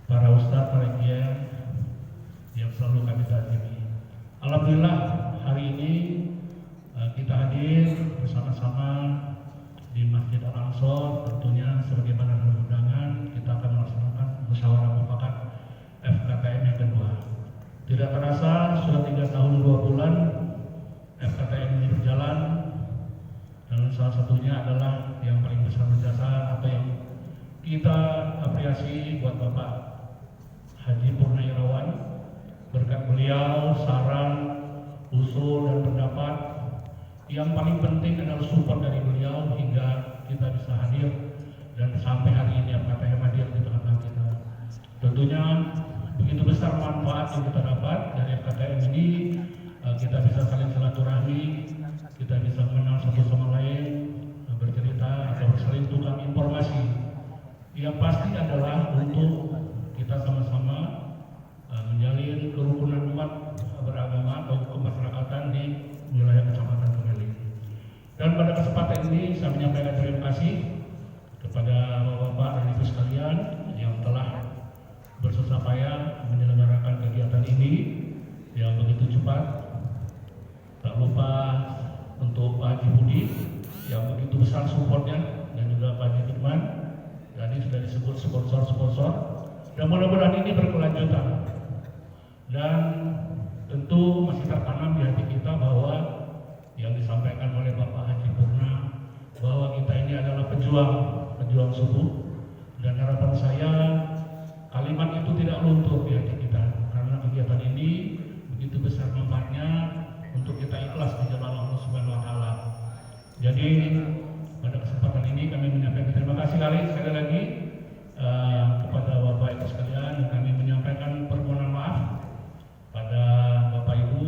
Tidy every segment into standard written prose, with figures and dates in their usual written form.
para ustadz, para kiai yang selalu kami taati. Alhamdulillah hari ini kita hadir bersama-sama di Masjid Al-Ansor, tentunya sebagaimana undangan kita akan melaksanakan musyawarah mufakat FKTM yang kedua. Tidak terasa sudah 3 tahun 2 bulan FKTM ini berjalan, dan salah satunya adalah yang paling besar berjasa atau yang kita apresiasi buat Bapak Haji Purnawirawan. Berkat beliau, saran, usul dan pendapat, yang paling penting adalah support dari beliau hingga kita bisa hadir dan sampai hari ini FKTM hadir di tengah-tengah kita. Tentunya begitu besar manfaat yang kita dapat dari FKTM ini. Kita bisa saling silaturahmi, kita bisa mengenal satu sama lain, bercerita atau saling tukar informasi. Yang pasti adalah untuk kita sama-sama menjalin kerukunan umat beragama atau kemasyarakatan di wilayah Kecamatan Kemeling. Dan pada kesempatan ini saya menyampaikan terima kasih kepada Bapak-bapak dan Ibu sekalian yang telah bersusah payah menyelenggarakan kegiatan ini yang begitu cepat. Tak lupa untuk Pak Haji Budi yang begitu besar supportnya, dan juga Pak Haji Firman. Tadi sudah disebut sponsor-sponsor, dan mudah-mudahan ini berkelanjutan. Dan tentu masih tertanam di hati kita bahwa yang disampaikan oleh Bapak Haji Purna bahwa kita ini adalah pejuang subuh, dan harapan saya kalimat itu tidak luntur di hati kita, karena kegiatan ini begitu besar manfaatnya untuk kita ikhlas di jalan Allah Subhanahu wa taala. Jadi pada kesempatan ini kami menyampaikan terima kasih sekali lagi kepada Bapak Ibu sekalian, dan kami menyampaikan permohonan maaf pada Bapak Ibu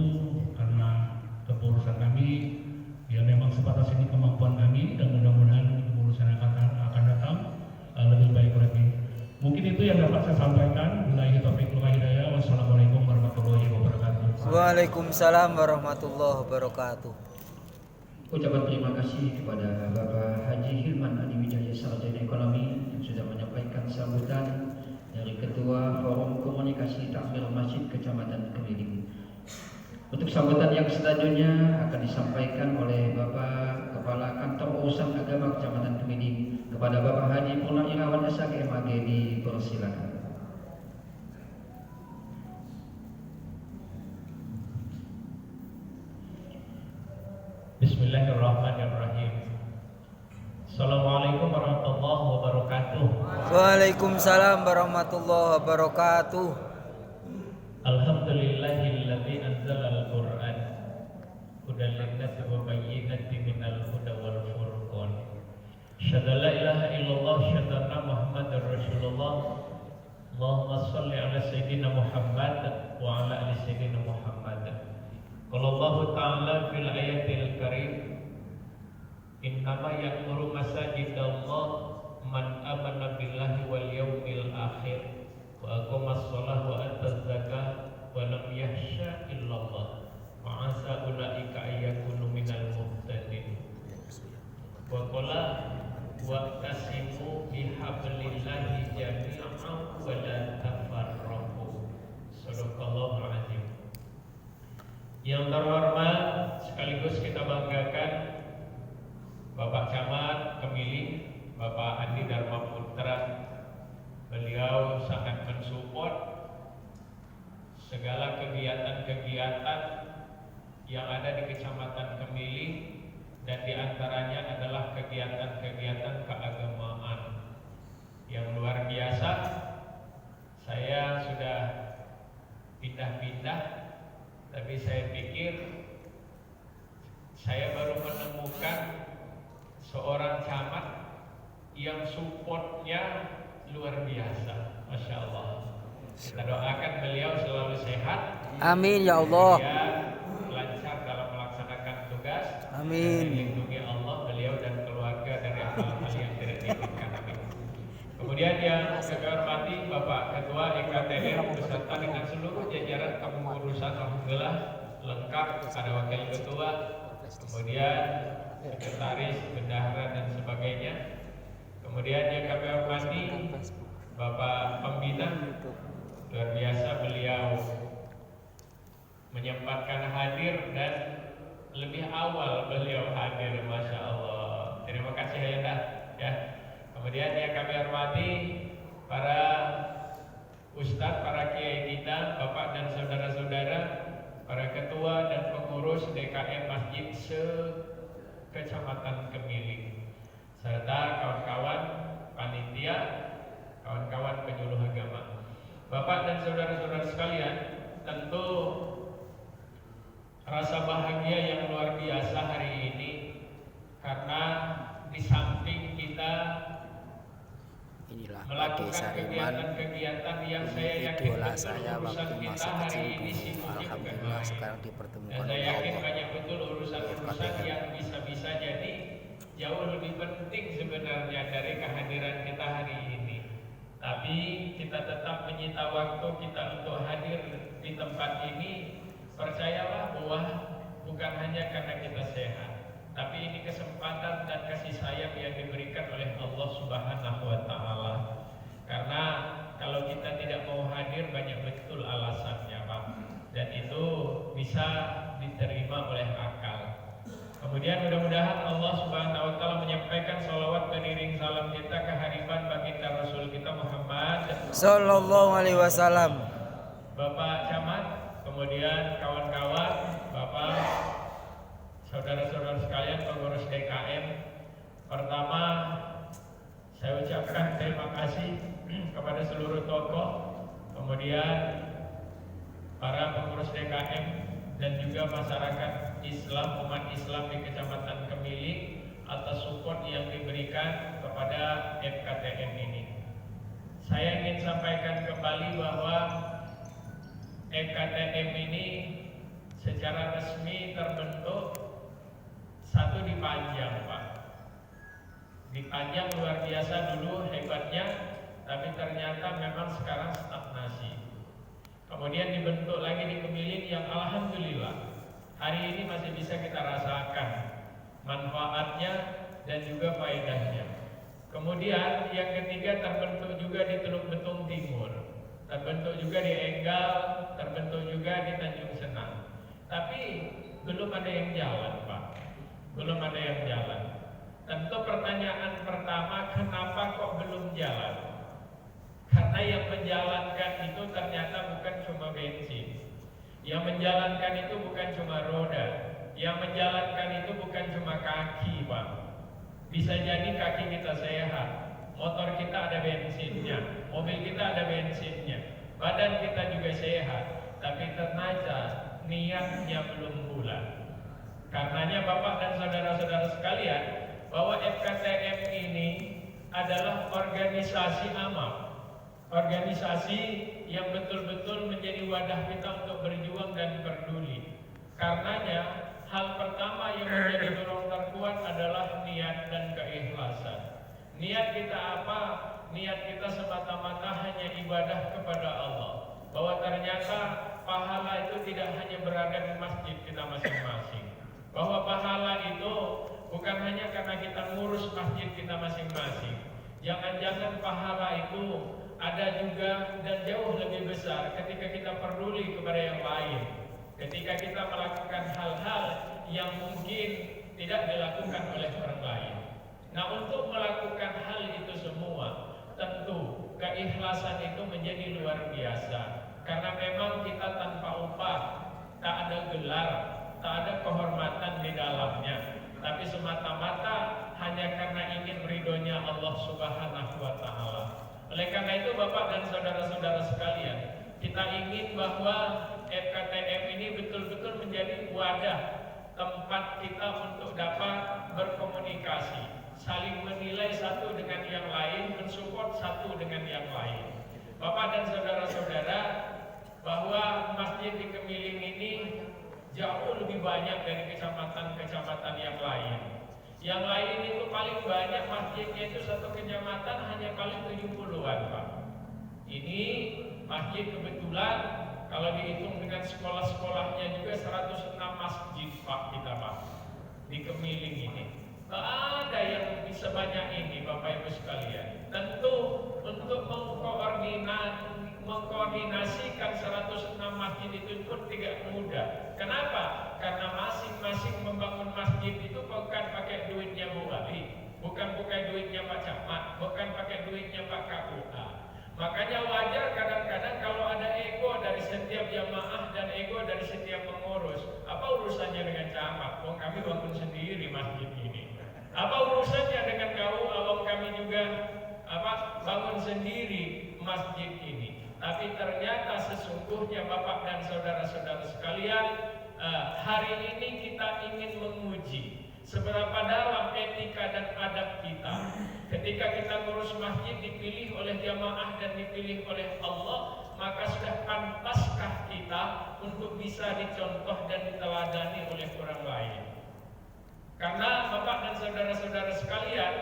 karena keputusan kami yang memang sebatas ini kemampuan kami, dan mudah-mudahan keputusan yang akan datang lebih baik lagi. Mungkin itu yang dapat saya sampaikan. Billahi taufiq wal hidayah. Wassalamualaikum warahmatullahi wabarakatuh. Waalaikumsalam warahmatullahi wabarakatuh. Ucapan terima kasih kepada Bapak Haji Hilman Adi Wijaya, Sarjana Ekonomi, yang sudah menyampaikan sambutan dari Ketua Forum Komunikasi Takmir Masjid Kecamatan Kemeling. Untuk sambutan yang selanjutnya akan disampaikan oleh Bapak Kepala Kantor Urusan Agama Kecamatan Kemeling kepada Bapak Haji Purnawirawan SHG MAG, dipersilakan. Bismillahirrahmanirrahim. Assalamualaikum warahmatullahi wabarakatuh. Waalaikumsalam warahmatullahi wabarakatuh. Alhamdulillahilladzi anzalal Qur'an hudan lin-nasi wa bayyinatin minal huda wal furqan. Syahada la ilaha illallah, syahada Muhammadar Rasulullah. Allahumma shalli ala sayyidina Muhammad wa ala ali sayyidina Muhammad. Qala Allah ta'ala fil ayatil karim, innama ya'muru masajidallah man amana billahi wal yawmil akhir wa aqamas shalah wa ataz zakah wa lam yakhsha illallah wa asa ulaika ayyakunu minal muhtadin. Wa qala wa'tasimu bihablillahi jami'an wa la tafarraqu. Sadaqallahul azim. Yang terhormat, sekaligus kita banggakan Bapak Camat Kemeling, Bapak Andi Dharma Putra. Beliau sangat mensupport segala kegiatan-kegiatan yang ada di Kecamatan Kemeling, dan diantaranya adalah kegiatan-kegiatan keagamaan yang luar biasa. Saya sudah pindah-pindah, tapi saya pikir saya baru menemukan seorang camat yang supportnya luar biasa, Masya Allah. Kita doakan beliau selalu sehat. Amin ya Allah. Lancar dalam melaksanakan tugas. Amin. Dan dilindungi Allah beliau dan keluarga dari hal-hal yang tidak diinginkan. Amin. Kemudian yang saya hormati Bapak Ketua EKTM beserta dengan seluruh jajaran kepengurusan, alhamdulillah lengkap, ada wakil ketua, kemudian sekretaris, bendahara dan sebagainya. Kemudian yang kami hormati Bapak Pembina menyempatkan hadir dan lebih awal beliau hadir, Masya Allah. Terima kasih Ayah ya. Kemudian yang kami hormati para ustadz, para kiai kita, bapak dan saudara-saudara, para ketua dan pengurus DKM Masjid se-Kecamatan Kemiling, serta kawan-kawan panitia, kawan-kawan penyuluh agama. Bapak dan saudara-saudara sekalian, tentu rasa bahagia yang luar biasa hari ini karena di samping kita melakukan kegiatan-kegiatan yang saya yakin betul urusan kita hari ini sibuknya bukan main. Dan saya yakin banyak betul urusan-urusan yang bisa-bisa jadi jauh lebih penting sebenarnya dari kehadiran kita hari ini. Tapi kita tetap menyita waktu kita untuk hadir di tempat ini. Percayalah bahwa bukan hanya karena kita sehat, tapi ini kesempatan dan kasih sayang yang diberikan oleh Allah Subhanahu wa Ta'ala. Karena kalau kita tidak mau hadir banyak betul alasannya, Pak, dan itu bisa diterima oleh akal. Kemudian mudah-mudahan Allah Subhanahu wa Ta'ala menyampaikan salawat beriring salam kita ke hariban baginda Rasul kita Muhammad Sallallahu alaihi wasallam. Bapak Camat, kemudian kawan-kawan, Bapak, saudara-saudara sekalian pengurus DKM. Pertama, saya ucapkan terima kasih kepada seluruh tokoh, kemudian para pengurus DKM dan juga masyarakat Islam, umat Islam di Kecamatan Kemiling atas support yang diberikan kepada FKTM ini. Saya ingin sampaikan kembali bahwa FKTM ini secara resmi terbentuk satu di Panjang, Pak. Di Panjang luar biasa dulu hebatnya, tapi ternyata memang sekarang stagnasi. Kemudian dibentuk lagi di Kemiling yang alhamdulillah hari ini masih bisa kita rasakan manfaatnya dan juga faedahnya. Kemudian yang ketiga terbentuk juga di Teluk Betung Timur, terbentuk juga di Enggal, terbentuk juga di Tanjung Senang. Tapi belum ada yang jalan, Pak. Belum ada yang jalan. Tentu pertanyaan pertama, kenapa kok belum jalan? Karena yang menjalankan itu ternyata bukan cuma bensin. Yang menjalankan itu bukan cuma roda. Yang menjalankan itu bukan cuma kaki, Pak. Bisa jadi kaki kita sehat, motor kita ada bensinnya, mobil kita ada bensinnya, badan kita juga sehat, tapi ternyata niatnya belum bulat. Karenanya Bapak dan saudara-saudara sekalian, bahwa FKTM ini adalah organisasi amal, organisasi yang betul-betul menjadi wadah kita untuk berjuang dan peduli. Karenanya hal pertama yang menjadi dorong terkuat adalah niat dan keikhlasan. Niat kita apa? Niat kita semata-mata hanya ibadah kepada Allah. Bahwa ternyata pahala itu tidak hanya berada di masjid kita masing-masing. Bahwa pahala itu bukan hanya karena kita ngurus masjid kita masing-masing. Jangan-jangan pahala itu ada juga dan jauh lebih besar ketika kita peduli kepada yang lain. Ketika kita melakukan hal-hal yang mungkin tidak dilakukan oleh orang lain. Nah, untuk melakukan hal itu semua, tentu keikhlasan itu menjadi luar biasa. Karena memang kita tanpa upah, tak ada gelar, tak ada kehormatan di dalamnya, tapi semata-mata hanya karena ingin ridhonya Allah Subhanahu wa Ta'ala. Oleh karena itu Bapak dan saudara-saudara sekalian, kita ingin bahwa FKTM ini betul-betul menjadi wadah tempat kita untuk dapat berkomunikasi, saling menilai satu dengan yang lain, mensupport satu dengan yang lain. Bapak dan saudara-saudara, bahwa masjid di Kemiling ini jauh lebih banyak dari kecamatan-kecamatan yang lain. Yang lain itu paling banyak masjidnya itu satu kecamatan hanya paling 70-an, Pak. Ini masjid kebetulan kalau dihitung dengan sekolah-sekolahnya juga 106 masjid, Pak, kita, Pak, di Kemiling ini. Tak ada yang bisa banyak ini, Bapak Ibu sekalian. Tentu untuk mengkoordinasikan 106 masjid masjid itu pun tidak mudah. Kenapa? Karena masing-masing membangun masjid itu bukan pakai duitnya Bu Ali, bukan pakai duitnya Pak Camat, bukan pakai duitnya Pak KUA. Makanya wajar kadang-kadang kalau ada ego dari setiap jamaah dan ego dari setiap pengurus. Apa urusannya dengan camat? Wong kami bangun sendiri masjid ini. Apa urusannya dengan KUA? Kami juga bangun sendiri masjid ini. Tapi ternyata sesungguhnya Bapak dan saudara-saudara sekalian, hari ini kita ingin menguji seberapa dalam etika dan adab kita. Ketika kita ngurus masjid dipilih oleh jamaah dan dipilih oleh Allah, maka sudah pantaskah kita untuk bisa dicontoh dan diteladani oleh orang lain? Karena Bapak dan saudara-saudara sekalian,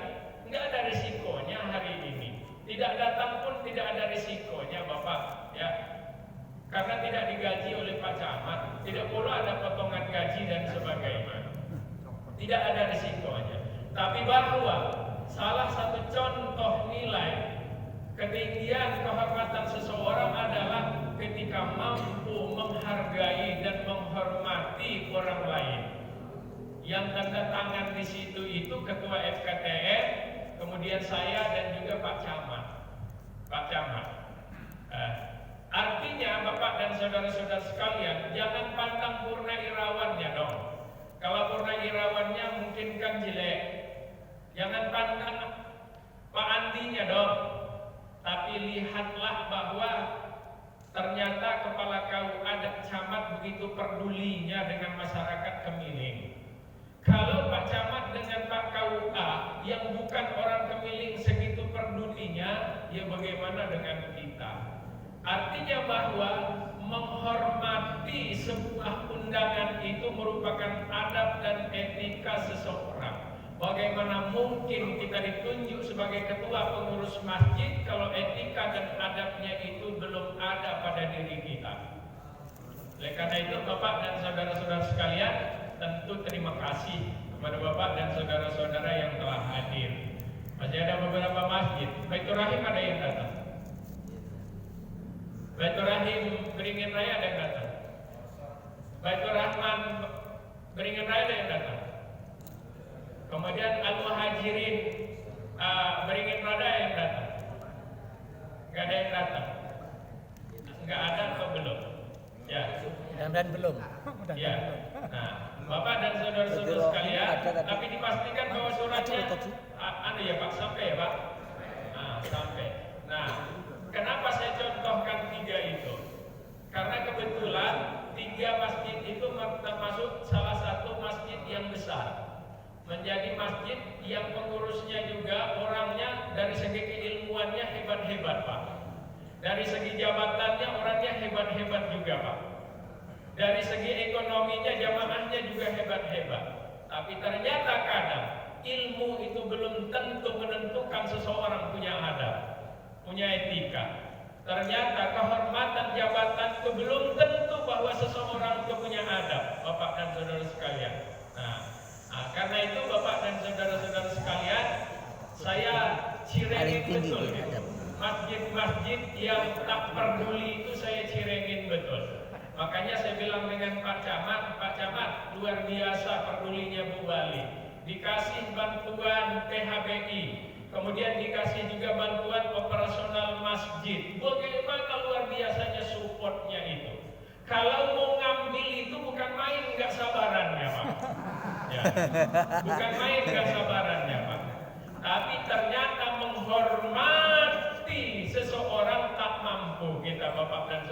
nggak ada risikonya hari ini. Tidak datang pun tidak ada risikonya Bapak, ya. Karena tidak digaji oleh Pak Camat, tidak pula ada potongan gaji dan sebagainya. Tidak ada risikonya. Tapi bahwa salah satu contoh nilai ketinggian kehormatan seseorang adalah ketika mampu menghargai dan menghormati orang lain. Yang tanda tangan di situ itu Ketua FKTN, kemudian saya dan juga Pak Camat. Artinya Bapak dan saudara-saudara sekalian, jangan pandang purna irawannya dong. Kalau purna irawannya mungkin kan jelek, jangan pandang Pak Andinya dong. Tapi lihatlah bahwa ternyata kepala KUA dan camat begitu pedulinya dengan masyarakat Kemiling. Kalau Pak Camat dengan Pak KUA yang bukan orang Kemiling segitu pedulinya, ya bagaimana dengan kita? Artinya bahwa menghormati sebuah undangan itu merupakan adab dan etika seseorang. Bagaimana mungkin kita ditunjuk sebagai ketua pengurus masjid kalau etika dan adabnya itu belum ada pada diri kita? Oleh karena itu Bapak dan saudara-saudara sekalian, tentu terima kasih kepada Bapak dan saudara-saudara yang telah hadir. Masih ada beberapa masjid. Baitur Rahim ada yang datang. Baitur Rahim Beringin Raya ada yang datang. Baitur Rahman Beringin Raya ada yang datang. Kemudian Al-Muhajirin Beringin Raya yang datang. Gak ada yang datang. Gak ada atau belum? Ya. Dan belum. Ya. Nah, Bapak dan saudara-saudara sekalian, tapi dipastikan bahwa suratnya ya Pak, sampai ya Pak. Nah, sampai. Nah, kenapa saya contohkan 3 itu? Karena kebetulan 3 masjid itu termasuk salah satu masjid yang besar. Menjadi masjid yang pengurusnya juga orangnya dari segi keilmuannya hebat-hebat Pak. Dari segi jabatannya orangnya hebat-hebat juga Pak. Dari segi ekonominya jamaahnya juga hebat-hebat. Tapi ternyata kadang ilmu itu belum tentu menentukan seseorang punya adab, punya etika. Ternyata kehormatan jabatan itu belum tentu bahwa seseorang itu punya adab, Bapak dan saudara sekalian. Nah, karena itu Bapak dan saudara-saudara sekalian, saya cirengin betul gitu. Masjid-masjid yang tak peduli itu saya cirengin betul. Makanya saya bilang dengan Pak Camat luar biasa pedulinya Bu Bali. Dikasih bantuan PHBI, kemudian dikasih juga bantuan operasional masjid. Bagaimana luar biasanya supportnya itu. Kalau mau ngambil itu bukan main nggak sabarannya Pak. Ya. Bukan main nggak sabarannya Pak. Tapi ternyata menghormati seseorang tak mampu kita Bapak dan